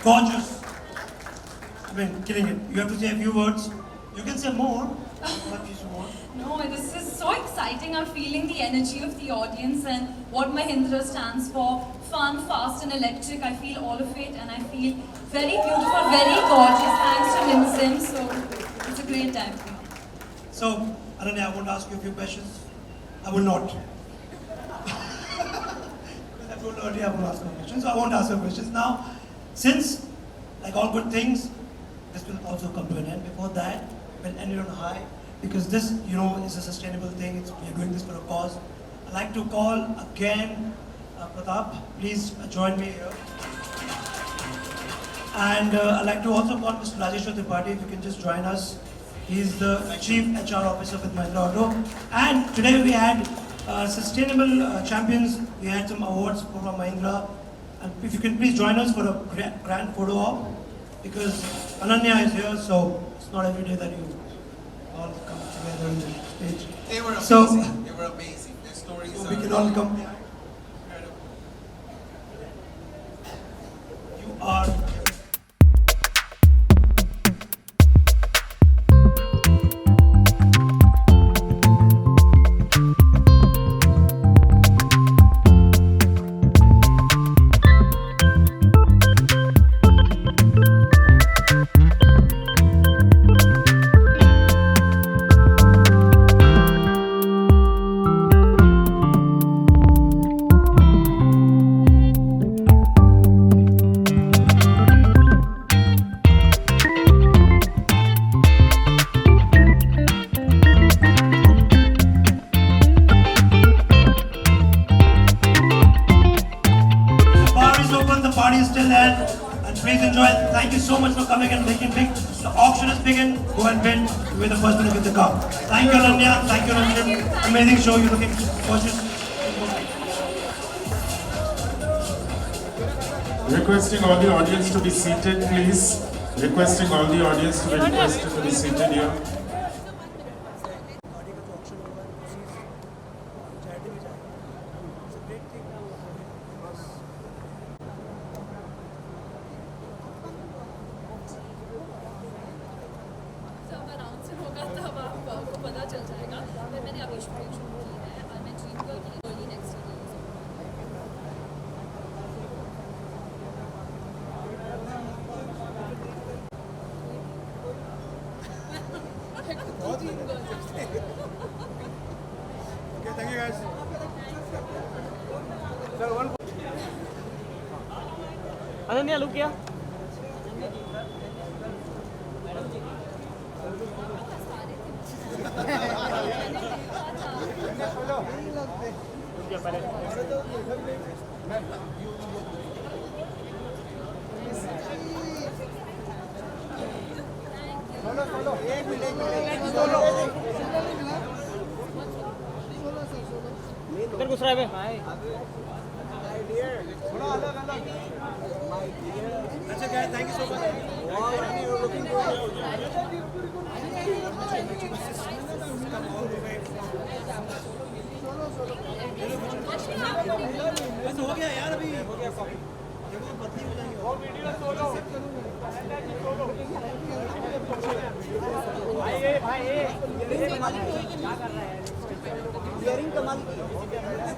gorgeous. I mean, killing it. You have to say a few words. You can say more. What you more. No, this is so exciting. I'm feeling the energy of the audience and what Mahindra stands for. Fun, fast and electric. I feel all of it and I feel very beautiful, very gorgeous. Thanks to Limsim. So it's a great time for me. So, Ananya, I won't ask you a few questions. I will not. Because I told earlier I won't ask no questions. So I won't ask you questions. Now, since, like all good things, this will also come to an end. Before that, we'll end it on a high. Because this, you know, is a sustainable thing. We're doing this for a cause. I'd like to call again Pratap. Please join me here. And I'd like to also call Mr. Rajesh Tripathi, if you can just join us. He's the Chief HR Officer with Mahindra Auto. And today we had Sustainable Champions. We had some awards from Mahindra. And if you can please join us for a grand photo op. Because Ananya is here, so it's not every day that you all come together on the stage. They were amazing. So, they were amazing. Their stories so are we can all come. incredible. You are. The party is still there, and please enjoy. Thank you so much for coming and making big. The auction is begin. Go and win. You were the first one to get the car. Thank you, Ananya. Thank you, Ranjit. Amazing show. You're looking gorgeous. Requesting all the audience to be seated, please. Requesting all the audience to be requested to be seated here. आपको पता चल जाएगा पर मैंने अभी shooting शुरू की है और मैं ड्रीम गर्ल की early next Thank you guys. Ananya, look here. इधर घुस रहा है That's okay. Thank you so much. You're looking good. Come all the way. बस हो गया यार अभी हो गया देखो पतली हो जाएगी और वीडियो सोलो भाई ये कमाल की क्या कर रहा है इयरिंग कमाल की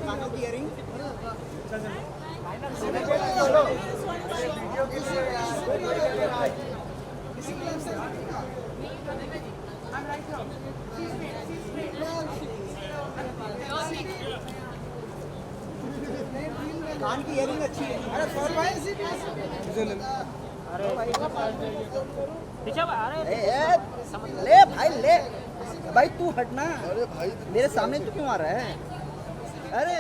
कानों की इयरिंग चल सोलो वीडियो के लिए यार कान की इयरिंग अच्छी है अरे सॉरी भाई अरे पीछे अरे ले भाई ले भाई तू हटना अरे भाई मेरे सामने तू क्यों आ रहा है अरे